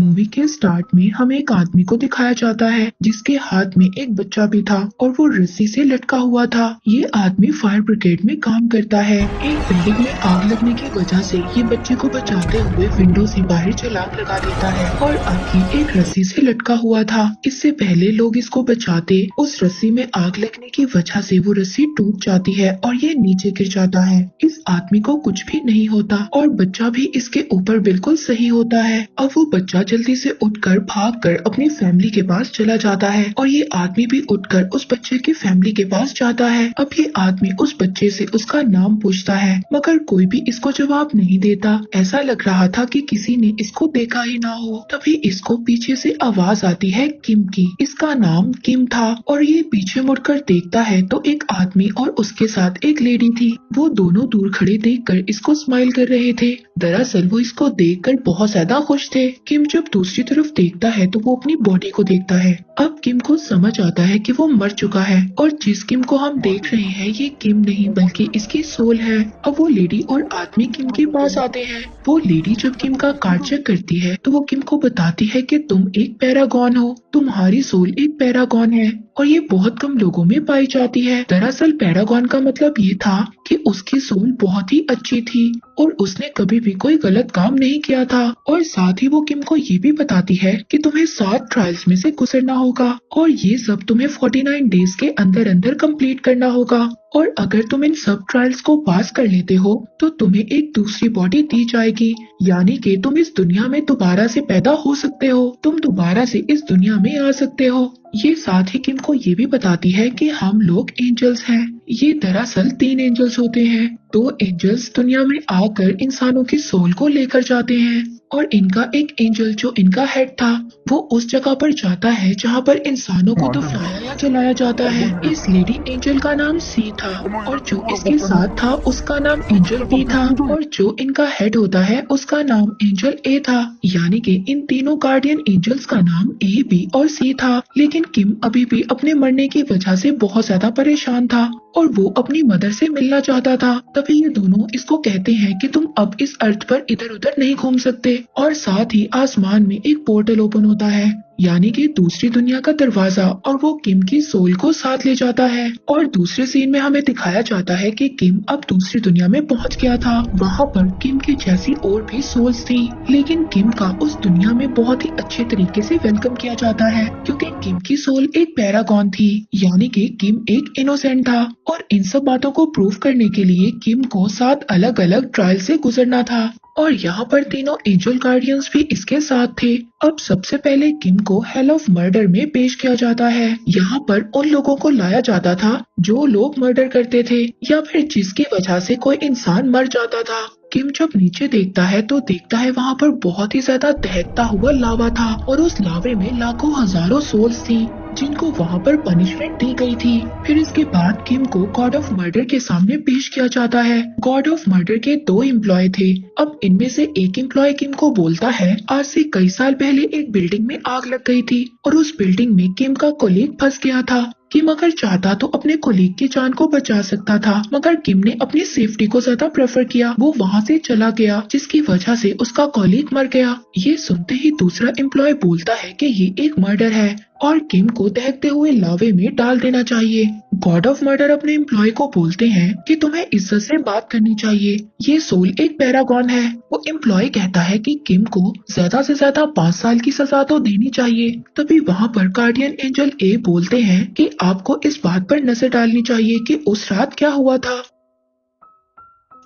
Movie के start में हमें एक आदमी को दिखाया जाता है जिसके हाथ में एक बच्चा भी था और वो रस्सी से लटका हुआ था। ये आदमी फायर ब्रिगेड में काम करता है। एक बिल्डिंग में आग लगने की वजह से ये बच्चे को बचाते हुए विंडो से बाहर छलांग लगा देता है और अब ये एक रस्सी से लटका हुआ था। इससे पहले लोग इसको बचाते, उस रस्सी में आग लगने की वजह से वो रस्सी टूट जाती है और ये नीचे गिर जाता है। इस आदमी को कुछ भी नहीं होता और बच्चा भी इसके ऊपर बिल्कुल सही होता है। अब वो बच्चा जल्दी से उठकर भागकर अपनी फैमिली के पास चला जाता है और ये आदमी भी उठकर उस बच्चे की फैमिली के पास जाता है। अब ये आदमी उस बच्चे से उसका नाम पूछता है मगर कोई भी इसको जवाब नहीं देता। ऐसा लग रहा था कि किसी ने इसको देखा ही ना हो। तभी इसको पीछे से आवाज आती है किम की। इसका नाम किम था और ये पीछे मुड़कर देखता है तो एक आदमी और उसके साथ एक लेडी थी। वो दोनों दूर खड़े देखकर इसको स्माइल कर रहे थे। दरअसल वो इसको देखकर बहुत ज्यादा खुश थे। किम जब दूसरी तरफ देखता है तो वो अपनी बॉडी को देखता है। अब किम को समझ आता है कि वो मर चुका है और जिस किम को हम देख रहे हैं ये किम नहीं बल्कि इसकी सोल है। अब वो लेडी और आदमी किम के पास आते हैं। वो लेडी जब किम का कार्ड चेक करती है तो वो किम को बताती है कि तुम एक पैरागॉन हो, तुम्हारी सोल एक पैरागॉन है और ये बहुत कम लोगों में पाई जाती है। दरअसल पैरागॉन का मतलब ये था कि उसकी सोल बहुत ही अच्छी थी और उसने कभी भी कोई गलत काम नहीं किया था। और साथ ही वो किम को ये भी बताती है कि तुम्हें 7 ट्रायल्स में से गुजरना होगा और ये सब तुम्हें 49 डेज के अंदर अंदर कंप्लीट करना होगा और अगर तुम इन सब ट्रायल्स को पास कर लेते हो तो तुम्हें एक दूसरी बॉडी दी जाएगी, यानी कि तुम इस दुनिया में दोबारा से पैदा हो सकते हो, तुम दोबारा से इस दुनिया में आ सकते हो। ये साथ ही किम को ये भी बताती है कि हम लोग एंजल्स हैं। ये दरअसल 3 एंजल्स होते हैं। 2 एंजल्स दुनिया में आकर इंसानों की सोल को लेकर जाते हैं और इनका एक एंजल जो इनका हेड था वो उस जगह पर जाता है जहाँ पर इंसानों को दफनाया या जलाया जाता है। इस लेडी एंजल का नाम सी था और जो इसके साथ था उसका नाम एंजल बी था और जो इनका हेड होता है उसका नाम एंजल ए था। यानी कि इन तीनों गार्डियन एंजल्स का नाम ए, बी और सी था। लेकिन किम अभी भी अपने मरने की वजह से बहुत ज्यादा परेशान था और वो अपनी मदर से मिलना चाहता था। तभी ये दोनों इसको कहते हैं कि तुम अब इस अर्थ पर इधर उधर नहीं घूम सकते और साथ ही आसमान में एक पोर्टल ओपन होता है, यानी कि दूसरी दुनिया का दरवाजा, और वो किम की सोल को साथ ले जाता है। और दूसरे सीन में हमें दिखाया जाता है कि किम अब दूसरी दुनिया में पहुंच गया था। वहाँ पर किम की जैसी और भी सोल्स थी, लेकिन किम का उस दुनिया में बहुत ही अच्छे तरीके से वेलकम किया जाता है क्योंकि किम की सोल एक पैरागॉन थी, यानी कि किम एक इनोसेंट था। और इन सब बातों को प्रूव करने के लिए किम को 7 अलग अलग ट्रायल से गुजरना था और यहाँ पर तीनों एंजल गार्डियंस भी इसके साथ थे। अब सबसे पहले किम को हेल ऑफ मर्डर में पेश किया जाता है। यहाँ पर उन लोगों को लाया जाता था जो लोग मर्डर करते थे या फिर जिसकी वजह से कोई इंसान मर जाता था। किम जब नीचे देखता है तो देखता है वहाँ पर बहुत ही ज्यादा दहकता हुआ लावा था और उस लावे में लाखों हजारों सोल्स थी जिनको वहाँ पर पनिशमेंट दी गई थी। फिर इसके बाद किम को गॉड ऑफ मर्डर के सामने पेश किया जाता है। गॉड ऑफ मर्डर के 2 एम्प्लॉय थे। अब इनमें से एक एम्प्लॉय किम को बोलता है आज से कई साल पहले एक बिल्डिंग में आग लग गई थी और उस बिल्डिंग में किम का कोलीग फंस गया था। किम अगर चाहता तो अपने कोलीग की जान को बचा सकता था, मगर किम ने अपनी सेफ्टी को ज्यादा प्रेफर किया। वो वहाँ से चला गया जिसकी वजह से उसका कोलीग मर गया। ये सुनते ही दूसरा एम्प्लॉय बोलता है कि ये एक मर्डर है और किम को दहकते हुए लावे में डाल देना चाहिए। गॉड ऑफ मर्डर अपने एम्प्लॉय को बोलते हैं कि तुम्हें इज्जत से बात करनी चाहिए, ये सोल एक पैरागॉन है। वो एम्प्लॉय कहता है कि किम को ज्यादा से ज्यादा 5 साल की सजा तो देनी चाहिए। तभी वहाँ पर गार्डियन एंजल ए बोलते हैं कि आपको इस बात पर नजर डालनी चाहिए कि उस रात क्या हुआ था।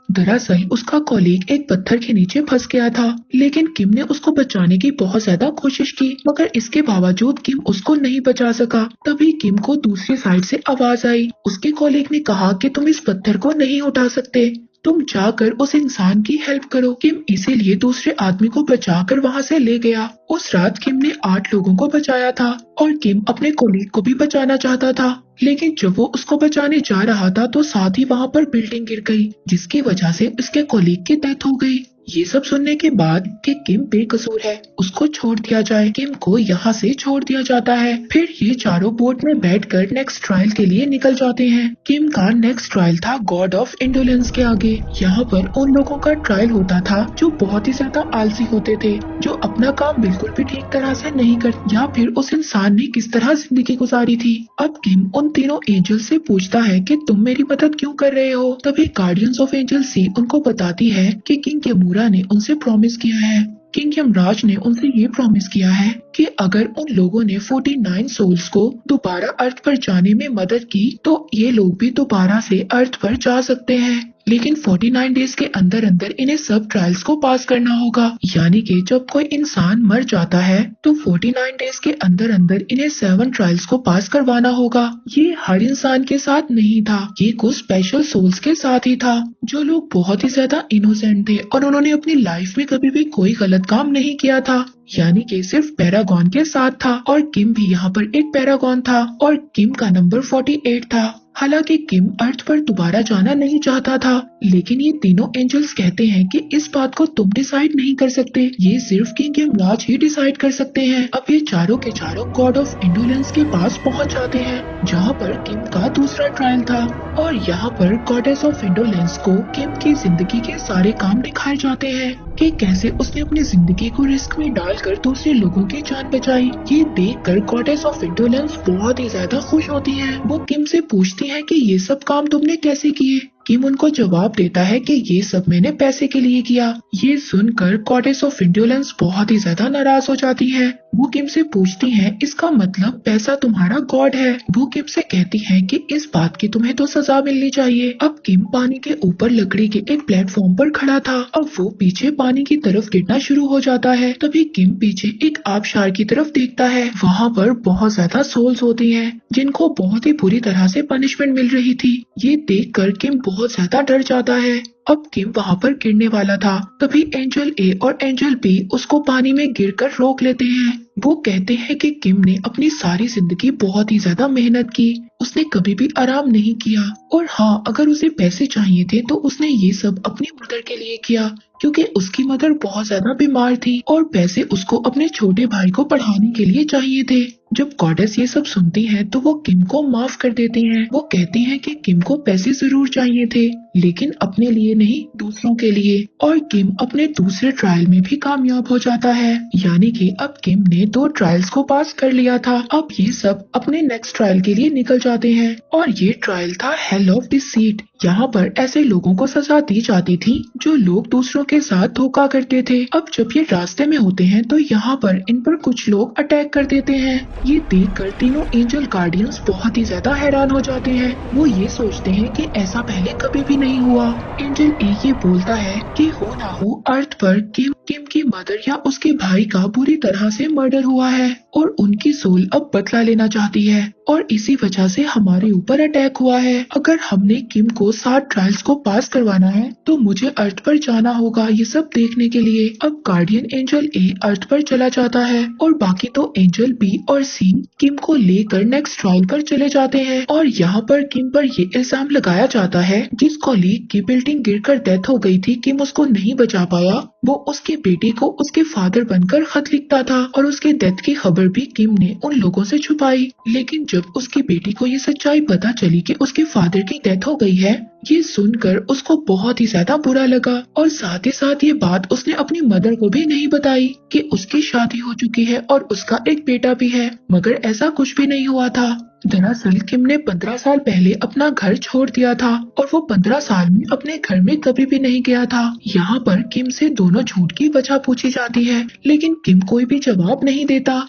दरअसल उसका कॉलीग एक पत्थर के नीचे फंस गया था, लेकिन किम ने उसको बचाने की बहुत ज्यादा कोशिश की, मगर इसके बावजूद किम उसको नहीं बचा सका। तभी किम को दूसरी साइड से आवाज आई। उसके कॉलीग ने कहा कि तुम इस पत्थर को नहीं उठा सकते, तुम जाकर उस इंसान की हेल्प करो। किम इसीलिए दूसरे आदमी को बचाकर वहाँ से ले गया। उस रात किम ने 8 लोगों को बचाया था और किम अपने कोलीग को भी बचाना चाहता था, लेकिन जब वो उसको बचाने जा रहा था तो साथ ही वहाँ पर बिल्डिंग गिर गई जिसकी वजह से उसके कोलीग की डेथ हो गई। ये सब सुनने के बाद कि किम बेकसूर है, उसको छोड़ दिया जाए। किम को यहाँ से छोड़ दिया जाता है। फिर ये चारों बोट में बैठकर नेक्स्ट ट्रायल के लिए निकल जाते हैं। किम का नेक्स्ट ट्रायल था गॉड ऑफ इंडोलेंस के आगे। यहाँ पर उन लोगों का ट्रायल होता था जो बहुत ही ज्यादा आलसी होते थे, जो अपना काम बिल्कुल भी ठीक तरह से नहीं कर, या फिर उस इंसान ने किस तरह जिंदगी गुजारी थी। अब किम उन तीनों एंजल से पूछता है कि तुम मेरी मदद क्यों कर रहे हो। तभी गार्डियंस ऑफ एंजल सी उनको बताती है कि किंग यमूरा ने उनसे प्रॉमिस किया है, किंग यमराज ने उनसे ये प्रॉमिस किया है कि अगर उन लोगों ने 49 सोल्स को दोबारा अर्थ पर जाने में मदद की तो ये लोग भी दोबारा से अर्थ पर जा सकते हैं, लेकिन 49 डेज के अंदर अंदर इन्हें सब ट्रायल्स को पास करना होगा। यानी कि जब कोई इंसान मर जाता है तो 49 डेज के अंदर अंदर इन्हें 7 ट्रायल्स को पास करवाना होगा। ये हर इंसान के साथ नहीं था, ये कुछ स्पेशल सोल्स के साथ ही था, जो लोग बहुत ही ज्यादा इनोसेंट थे और उन्होंने अपनी लाइफ में कभी भी कोई गलत काम नहीं किया था। यानी कि सिर्फ पैरागॉन के साथ था, और किम भी यहाँ पर एक पैरागॉन था और किम का नंबर 48 था। हालांकि किम अर्थ पर दोबारा जाना नहीं चाहता था, लेकिन ये तीनों एंजल्स कहते हैं कि इस बात को तुम डिसाइड नहीं कर सकते, ये सिर्फ किंग यमराज ही डिसाइड कर सकते हैं। अब ये चारों के चारों गॉड ऑफ इंडोलेंस के पास पहुंच जाते हैं, जहां पर किम का दूसरा ट्रायल था, और यहाँ पर गॉडेस ऑफ इंडोलेंस को किम की जिंदगी के सारे काम दिखाए जाते हैं कि कैसे उसने अपनी जिंदगी को रिस्क में डालकर दूसरे लोगों की जान बचाई। ये देखकर गॉडेस ऑफ इंडोलेंस बहुत ही ज्यादा खुश होती है। वो किम से पूछती है कि ये सब काम तुमने कैसे किए। किम उनको जवाब देता है कि ये सब मैंने पैसे के लिए किया। ये सुनकर गॉडेस ऑफ इंडोलेंस बहुत ही ज्यादा नाराज हो जाती है। वो किम से पूछती है इसका मतलब पैसा तुम्हारा गॉड है। वो किम से कहती है कि इस बात की तुम्हें तो सजा मिलनी चाहिए। अब किम पानी के ऊपर लकड़ी के एक प्लेटफॉर्म पर खड़ा था, अब वो पीछे पानी की तरफ गिरना शुरू हो जाता है। तभी किम पीछे एक आबशार की तरफ देखता है, वहाँ पर बहुत ज्यादा सोल्स होती हैं, जिनको बहुत ही बुरी तरह से पनिशमेंट मिल रही थी। ये देखकर किम बहुत ज्यादा डर जाता है। अब किम वहाँ पर गिरने वाला था, तभी एंजल ए और एंजल बी उसको पानी में गिरकर रोक लेते हैं। वो कहते हैं कि किम ने अपनी सारी जिंदगी बहुत ही ज्यादा मेहनत की, उसने कभी भी आराम नहीं किया, और हाँ, अगर उसे पैसे चाहिए थे तो उसने ये सब अपनी मदर के लिए किया, क्योंकि उसकी मदर बहुत ज्यादा बीमार थी और पैसे उसको अपने छोटे भाई को पढ़ाने के लिए चाहिए थे। जब गॉडेस ये सब सुनती है तो वो किम को माफ कर देती हैं। वो कहती हैं कि किम को पैसे जरूर चाहिए थे, लेकिन अपने लिए नहीं, दूसरों के लिए। और किम अपने दूसरे ट्रायल में भी कामयाब हो जाता है। यानी कि अब किम ने 2 ट्रायल्स को पास कर लिया था। अब ये सब अपने नेक्स्ट ट्रायल के लिए निकल जाते हैं, और ये ट्रायल था हेल ऑफ डिसीट। यहाँ पर ऐसे लोगों को सजा दी जाती थी जो लोग दूसरों के साथ धोखा करते थे। अब जब ये रास्ते में होते हैं तो यहाँ पर इन पर कुछ लोग अटैक कर देते हैं। ये देखकर तीनों एंजल गार्डियंस बहुत ही ज्यादा हैरान हो जाते हैं। वो ये सोचते हैं कि ऐसा पहले कभी भी नहीं हुआ। एंजल ए ये बोलता है कि हो ना हो अर्थ पर किम की मदर या उसके भाई का बुरी तरह से मर्डर हुआ है, और उनकी सोल अब बदला लेना चाहती है, और इसी वजह से हमारे ऊपर अटैक हुआ है। अगर हमने किम को 7 ट्रायल्स को पास करवाना है तो मुझे अर्थ पर जाना होगा ये सब देखने के लिए। अब गार्डियन एंजल ए अर्थ पर चला जाता है, और बाकी तो एंजल बी और सी किम को लेकर नेक्स्ट ट्रायल पर चले जाते हैं। और यहाँ पर किम पर ये इल्जाम लगाया जाता है, जिस कॉलीग की बिल्डिंग गिरकर डेथ हो गई थी, किम उसको नहीं बचा पाया, वो उसके बेटे को उसके फादर बनकर खत लिखता था, और उसके डेथ की खबर भी किम ने उन लोगों से छुपाई। लेकिन जब उसकी बेटी को ये सच्चाई पता चली कि उसके फादर की डेथ हो गई है, ये सुनकर उसको बहुत ही ज्यादा बुरा लगा, और साथ ही साथ ये बात उसने अपनी मदर को भी नहीं बताई कि उसकी शादी हो चुकी है और उसका एक बेटा भी है। मगर ऐसा कुछ भी नहीं हुआ था। दरअसल किम ने 15 साल पहले अपना घर छोड़ दिया था, और वो 15 साल में अपने घर में कभी भी नहीं गया था। यहाँ पर किम से दोनों झूठ की वजह पूछी जाती है, लेकिन किम कोई भी जवाब नहीं देता।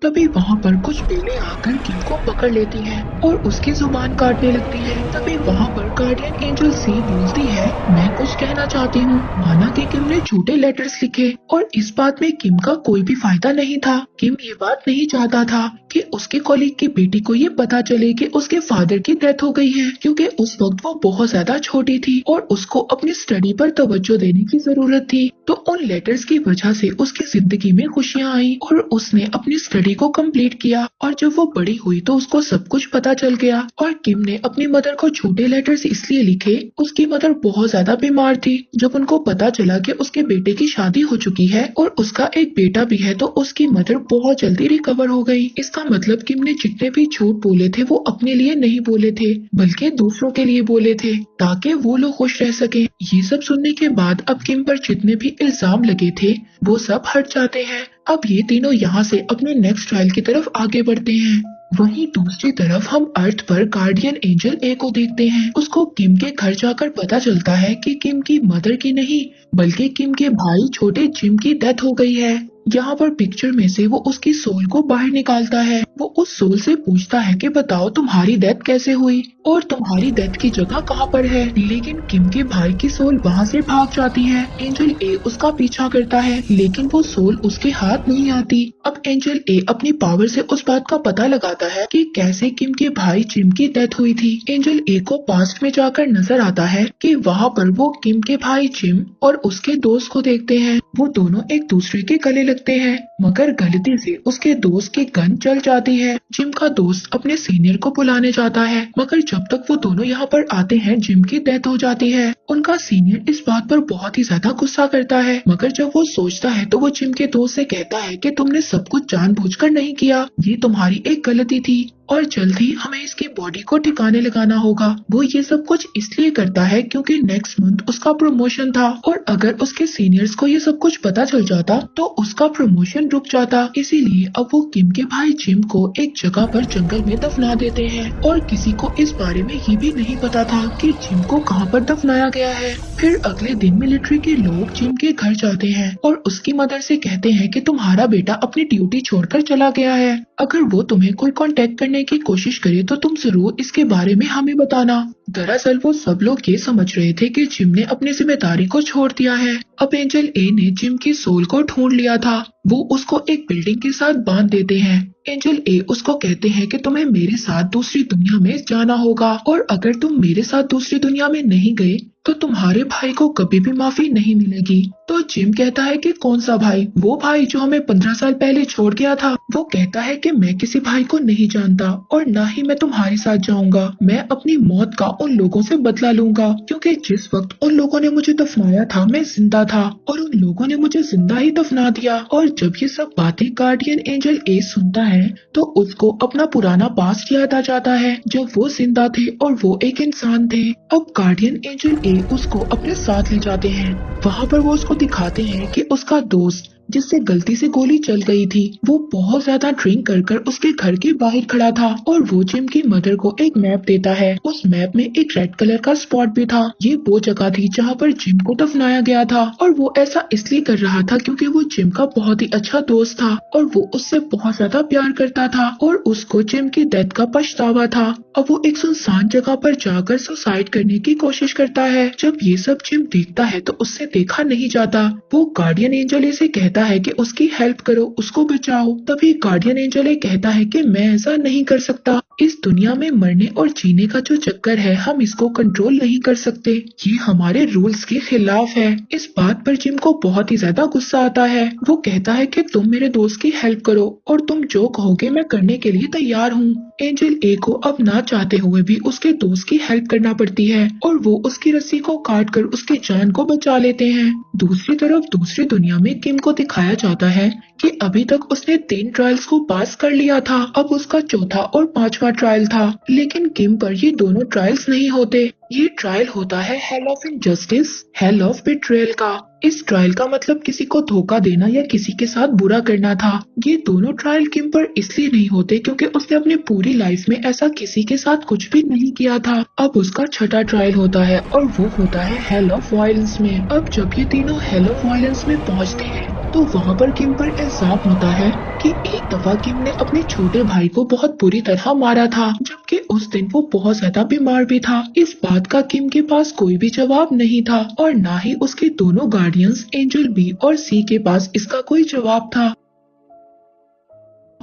तभी वहाँ पर कुछ बेलें आकर किम को पकड़ लेती हैं और उसकी जुबान काटने लगती है। तभी वहाँ पर गार्डियन एंजल सी बोलती है, मैं कुछ कहना चाहती हूँ। माना कि किम ने झूठे लेटर्स लिखे, और इस बात में किम का कोई भी फायदा नहीं था। किम ये बात नहीं चाहता था कि उसके कॉलीग की बेटी को ये पता चले कि उसके फादर की डेथ हो गई है, क्योंकि उस वक्त वो बहुत ज्यादा छोटी थी और उसको अपनी स्टडी पर तवज्जो देने की जरूरत थी। तो उन लेटर्स की वजह से उसकी जिंदगी में खुशियां आई और उसने अपनी स्टडी को कंप्लीट किया। और जब वो बड़ी हुई तो उसको सब कुछ पता चल गया। और किम ने अपनी मदर को झूठे लेटर्स इसलिए लिखे, उसकी मदर बहुत ज्यादा बीमार थी। जब उनको पता चला कि उसके बेटे की शादी हो चुकी है और उसका एक बेटा भी है, तो उसकी मदर बहुत जल्दी रिकवर हो गई। इसका मतलब किम ने जितने भी झूठ बोले थे वो अपने लिए नहीं बोले थे, बल्कि दूसरों के लिए बोले थे, ताकि वो लोग खुश रह सके। ये सब सुनने के बाद अब किम पर जितने भी इल्जाम लगे थे वो सब हट जाते हैं। अब ये तीनों यहाँ से अपने नेक्स्ट ट्रायल की तरफ आगे बढ़ते हैं। वहीं दूसरी तरफ हम अर्थ पर गार्डियन एंजल ए को देखते हैं। उसको किम के घर जाकर पता चलता है कि किम की मदर की नहीं, बल्कि किम के भाई छोटे जिम की डेथ हो गई है। यहाँ पर पिक्चर में से वो उसकी सोल को बाहर निकालता है। वो उस सोल से पूछता है कि बताओ तुम्हारी डेथ कैसे हुई और तुम्हारी डेथ की जगह कहाँ पर है। लेकिन किम के भाई की सोल वहाँ से भाग जाती है। एंजल ए उसका पीछा करता है, लेकिन वो सोल उसके हाथ नहीं आती। अब एंजल ए अपनी पावर से उस बात का पता लगाता है कि कैसे किम के भाई जिम की डेथ हुई थी। एंजल ए को पास्ट में जाकर नजर आता है कि वहाँ पर वो किम के भाई जिम और उसके दोस्त को देखते हैं। वो दोनों एक दूसरे के गले लगते हैं, मगर गलती से उसके दोस्त की गन चल जाती है। जिम का दोस्त अपने सीनियर को बुलाने जाता है, मगर जब तक वो दोनों यहाँ पर आते हैं जिम की डेथ हो जाती है। उनका सीनियर इस बात पर बहुत ही ज्यादा गुस्सा करता है, मगर जब वो सोचता है तो वो जिम के दोस्त से कहता है कि तुमने सब कुछ जानबूझकर नहीं किया, ये तुम्हारी एक गलती थी और जल्द ही हमें इसकी बॉडी को ठिकाने लगाना होगा। वो ये सब कुछ इसलिए करता है क्योंकि नेक्स्ट मंथ उसका प्रमोशन था और अगर उसके सीनियर्स को ये सब कुछ पता चल जाता तो उसका प्रमोशन रुक जाता। इसीलिए अब वो किम के भाई जिम को एक जगह पर जंगल में दफना देते हैं और किसी को इस बारे में ये भी नहीं पता था कि जिम को कहाँ पर दफनाया गया है। फिर अगले दिन मिलिट्री के लोग जिम के घर जाते हैं और उसकी मदर से कहते हैं कि तुम्हारा बेटा अपनी ड्यूटी छोड़कर चला गया है। अगर वो तुम्हें कोई कांटेक्ट करने की कोशिश करे तो तुम जरूर इसके बारे में हमें बताना। दरअसल वो सब लोग ये समझ रहे थे कि जिम ने अपनी जिम्मेदारी को छोड़ दिया है। अब एंजल ए ने जिम की सोल को ढूंढ लिया था। वो उसको एक बिल्डिंग के साथ बांध देते हैं। एंजल ए उसको कहते हैं कि तुम्हें मेरे साथ दूसरी दुनिया में जाना होगा और अगर तुम मेरे साथ दूसरी दुनिया में नहीं गए तो तुम्हारे भाई को कभी भी माफी नहीं मिलेगी। तो जिम कहता है कि कौन सा भाई? वो भाई जो हमें 15 साल पहले छोड़ गया था। वो कहता है कि मैं किसी भाई को नहीं जानता और न ही मैं तुम्हारे साथ जाऊंगा। मैं अपनी मौत का उन लोगों से बदला लूंगा, क्योंकि जिस वक्त उन लोगों ने मुझे दफनाया था मैं जिंदा था और उन लोगों ने मुझे जिंदा ही दफना दिया। और जब ये सब बातें गार्डियन एंजल ए सुनता है तो उसको अपना पुराना पास्ट याद आ जाता है, जब वो जिंदा थे और वो एक इंसान थे। अब गार्डियन एंजल ए उसको अपने साथ ले जाते हैं। वहाँ पर वो उसको दिखाते हैं कि उसका दोस्त जिससे गलती से गोली चल गई थी, वो बहुत ज्यादा ड्रिंक कर उसके घर के बाहर खड़ा था और वो जिम की मदर को एक मैप देता है। उस मैप में एक रेड कलर का स्पॉट भी था। ये वो जगह थी जहाँ पर जिम को दफनाया गया था और वो ऐसा इसलिए कर रहा था क्योंकि वो जिम का बहुत ही अच्छा दोस्त था और वो उससे बहुत ज्यादा प्यार करता था और उसको जिम की डेथ का पछतावा था। अब वो एक सुनसान जगह पर जाकर सुसाइड करने की कोशिश करता है। जब ये सब जिम देखता है तो उससे देखा नहीं जाता। वो गार्डियन एंजल से कहता है कि उसकी हेल्प करो, उसको बचाओ। तभी गार्डियन एंजल कहता है कि मैं ऐसा नहीं कर सकता। इस दुनिया में मरने और जीने का जो चक्कर है हम इसको कंट्रोल नहीं कर सकते, ये हमारे रूल्स के खिलाफ है। इस बात पर जिम को बहुत ही ज्यादा गुस्सा आता है। वो कहता है कि तुम मेरे दोस्त की हेल्प करो और तुम जो कहोगे मैं करने के लिए तैयार हूँ। एंजल ए को अब ना चाहते हुए भी उसके दोस्त की हेल्प करना पड़ती है और वो उसकी रस्सी को काट कर उसकी जान को बचा लेते हैं। दूसरी तरफ दूसरी दुनिया में किम को दिखाया जाता है कि अभी तक उसने 3 ट्रायल्स को पास कर लिया था। अब उसका चौथा और 5वां ट्रायल था, लेकिन किम पर ये दोनों ट्रायल्स नहीं होते। ये ट्रायल होता है hell of injustice, hell of betrayal का। इस ट्रायल का मतलब किसी को धोखा देना या किसी के साथ बुरा करना था। ये दोनों ट्रायल किम पर इसलिए नहीं होते क्योंकि उसने अपनी पूरी लाइफ में ऐसा किसी के साथ कुछ भी नहीं किया था। अब उसका छठा ट्रायल होता है और वो होता है हेल ऑफ वायलेंस में। अब जब ये तीनों हेल ऑफ वायलेंस में पहुंचते हैं तो वहाँ पर किम पर इल्जाम होता है कि एक दफा किम ने अपने छोटे भाई को बहुत बुरी तरह मारा था, जबकि उस दिन वो बहुत ज्यादा बीमार भी था। इस बात का किम के पास कोई भी जवाब नहीं था और ना ही उसके दोनों गार्डियंस एंजल बी और सी के पास इसका कोई जवाब था।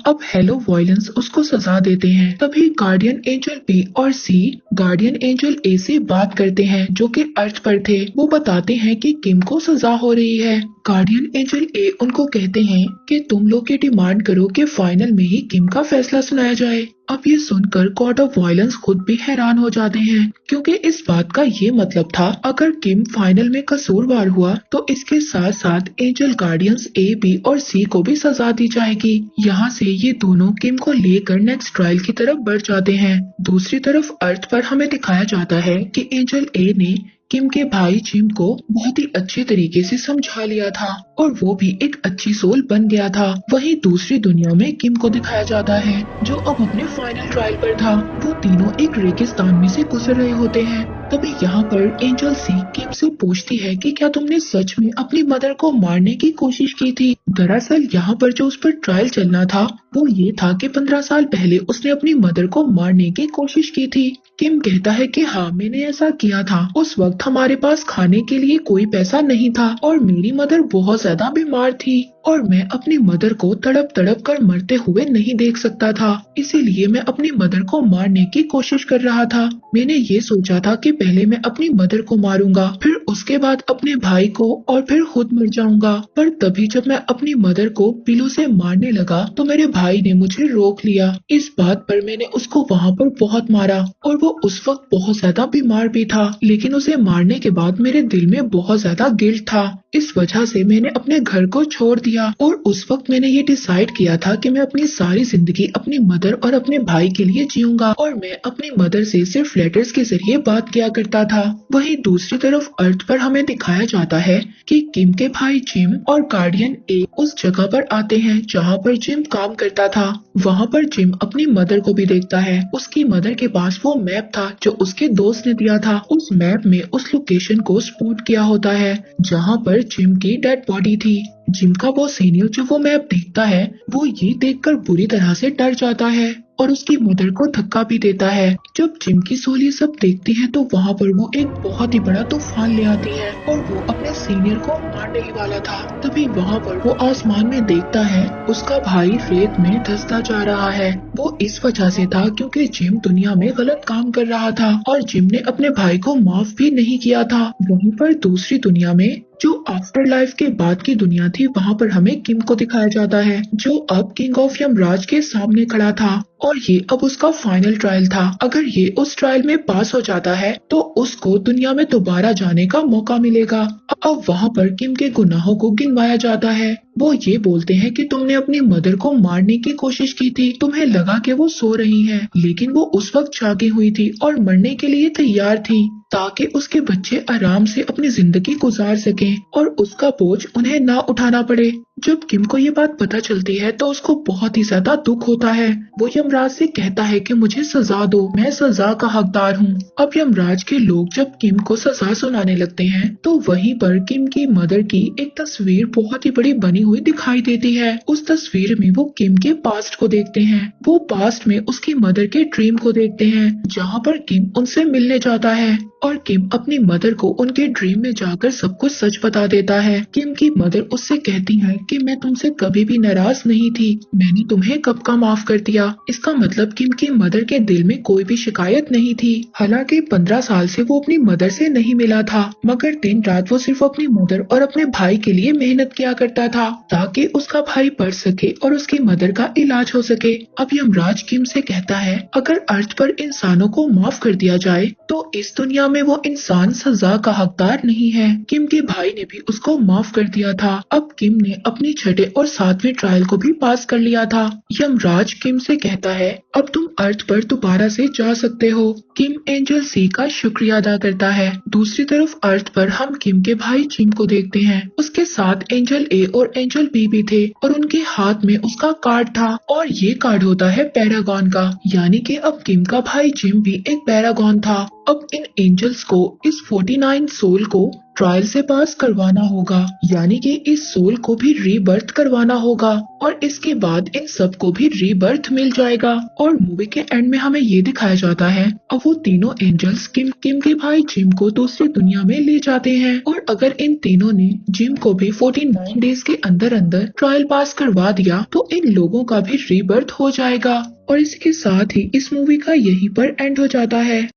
अब हेलो वायलेंस उसको सजा देते हैं। तभी गार्डियन एंजल बी और सी गार्डियन एंजल ए से बात करते हैं, जो कि अर्थ पर थे। वो बताते हैं कि किम को सजा हो रही है। गार्डियन एंजल ए उनको कहते हैं कि तुम लोग ये डिमांड करो कि फाइनल में ही किम का फैसला सुनाया जाए। अब ये सुनकर गॉड ऑफ वायलेंस खुद भी हैरान हो जाते हैं, क्योंकि इस बात का ये मतलब था अगर किम फाइनल में कसूरवार हुआ तो इसके साथ साथ एंजल गार्डियंस ए, बी और सी को भी सजा दी जाएगी। यहाँ से ये दोनों किम को लेकर नेक्स्ट ट्रायल की तरफ बढ़ जाते हैं। दूसरी तरफ अर्थ पर हमें दिखाया जाता है कि एंजल ए ने किम के भाई जिम को बहुत ही अच्छे तरीके से समझा लिया था और वो भी एक अच्छी सोल बन गया था। वहीं दूसरी दुनिया में किम को दिखाया जाता है, जो अब अपने फाइनल ट्रायल पर था। वो तीनों एक रेगिस्तान में से गुजर रहे होते हैं। तभी यहाँ पर एंजल सी किम से पूछती है कि क्या तुमने सच में अपनी मदर को मारने की कोशिश की थी। दरअसल यहाँ पर जो उस पर ट्रायल चलना था वो ये था कि 15 साल पहले उसने अपनी मदर को मारने की कोशिश की थी। किम कहता है कि हाँ, मैंने ऐसा किया था। उस वक्त हमारे पास खाने के लिए कोई पैसा नहीं था और मेरी मदर बहुत ज्यादा बीमार थी और मैं अपनी मदर को तड़प तड़प कर मरते हुए नहीं देख सकता था, इसीलिए मैं अपनी मदर को मारने की कोशिश कर रहा था। मैंने ये सोचा था कि पहले मैं अपनी मदर को मारूंगा, फिर उसके बाद अपने भाई को और फिर खुद मर जाऊंगा। पर तभी जब मैं अपनी मदर को पिलो से मारने लगा तो मेरे भाई ने मुझे रोक लिया। इस बात पर मैंने उसको वहाँ पर बहुत मारा और वो उस वक्त बहुत ज्यादा बीमार भी था, लेकिन उसे मारने के बाद मेरे दिल में बहुत ज्यादा गिल्ट था। इस वजह से मैंने अपने घर को छोड़ दिया और उस वक्त मैंने ये डिसाइड किया था कि मैं अपनी सारी जिंदगी अपनी मदर और अपने भाई के लिए जीऊंगा और मैं अपनी मदर से सिर्फ लेटर्स के जरिए बात किया करता था। वहीं दूसरी तरफ अर्थ पर हमें दिखाया जाता है कि किम के भाई जिम और गार्डियन ए उस जगह पर आते हैं जहाँ पर जिम काम करता था। वहाँ पर जिम अपनी मदर को भी देखता है। उसकी मदर के पास वो मैप था जो उसके दोस्त ने दिया था। उस मैप में उस लोकेशन को स्पॉट किया होता है जहाँ पर जिम की डेड बॉडी थी। जिम का वो सीनियर जो वो मैप देखता है वो ये देखकर बुरी तरह से डर जाता है और उसकी मदर को धक्का भी देता है। जब जिम की सोल ये सब देखती है तो वहाँ पर वो एक बहुत ही बड़ा तूफान ले आती है और वो अपने सीनियर को मारने ही वाला था। तभी वहाँ पर वो आसमान में देखता है उसका भाई रेत में धंसता जा रहा है। वो इस वजह से था क्योंकि जिम दुनिया में गलत काम कर रहा था और जिम ने अपने भाई को माफ भी नहीं किया था। वहीं पर दूसरी दुनिया में जो आफ्टर लाइफ के बाद की दुनिया थी वहाँ पर हमें किम को दिखाया जाता है, जो अब किंग ऑफ यमराज के सामने खड़ा था और ये अब उसका फाइनल ट्रायल था। अगर ये उस ट्रायल में पास हो जाता है तो उसको दुनिया में दोबारा जाने का मौका मिलेगा। अब वहाँ पर किम के गुनाहों को गिनवाया जाता है। वो ये बोलते हैं कि तुमने अपनी मदर को मारने की कोशिश की थी, तुम्हें लगा कि वो सो रही हैं, लेकिन वो उस वक्त जागी हुई थी और मरने के लिए तैयार थी ताकि उसके बच्चे आराम से अपनी जिंदगी गुजार सकें और उसका बोझ उन्हें ना उठाना पड़े। जब किम को ये बात पता चलती है तो उसको बहुत ही ज्यादा दुख होता है। वो यमराज से कहता है कि मुझे सजा दो, मैं सजा का हकदार हूँ। अब यमराज के लोग जब किम को सजा सुनाने लगते हैं तो वहीं पर किम की मदर की एक तस्वीर बहुत ही बड़ी बनी हुई दिखाई देती है। उस तस्वीर में वो किम के पास्ट को देखते हैं। वो पास्ट में उसकी मदर के ड्रीम को देखते हैं जहाँ पर किम उनसे मिलने जाता है और किम अपनी मदर को उनके ड्रीम में जाकर सब कुछ सच बता देता है। किम की मदर उससे कहती है कि मैं तुमसे कभी भी नाराज नहीं थी, मैंने तुम्हें कब का माफ कर दिया। इसका मतलब किम की मदर के दिल में कोई भी शिकायत नहीं थी। हालांकि 15 साल से वो अपनी मदर से नहीं मिला था, मगर दिन रात वो सिर्फ अपनी मदर और अपने भाई के लिए मेहनत किया करता था ताकि उसका भाई पढ़ सके और उसकी मदर का इलाज हो सके। अब यमराज किम से कहता है अगर अर्थ पर इंसानों को माफ कर दिया जाए तो इस दुनिया में वो इंसान सजा का हकदार नहीं है। किम के भाई ने भी उसको माफ कर दिया था। अब किम ने अपनी छठे और 7वें ट्रायल को भी पास कर लिया था। यमराज किम से कहता है अब तुम अर्थ पर दोबारा से जा सकते हो। किम एंजल सी का शुक्रिया अदा करता है। दूसरी तरफ अर्थ पर हम किम के भाई जिम को देखते हैं। उसके साथ एंजल ए और एंजल बी भी थे और उनके हाथ में उसका कार्ड था और ये कार्ड होता है पैरागॉन का, यानी कि अब किम का भाई जिम भी एक पैरागॉन था। अब इन एंजल्स को इस 49 सोल को ट्रायल से पास करवाना होगा, यानी कि इस सोल को भी रीबर्थ करवाना होगा और इसके बाद इन सबको भी रीबर्थ मिल जाएगा। और मूवी के एंड में हमें ये दिखाया जाता है अब वो तीनों एंजल्स किम के भाई जिम को दूसरी दुनिया में ले जाते हैं और अगर इन तीनों ने जिम को भी 49 डेज के अंदर अंदर ट्रायल पास करवा दिया तो इन लोगों का भी रीबर्थ हो जाएगा। और इसके साथ ही इस मूवी का यहीं पर एंड हो जाता है।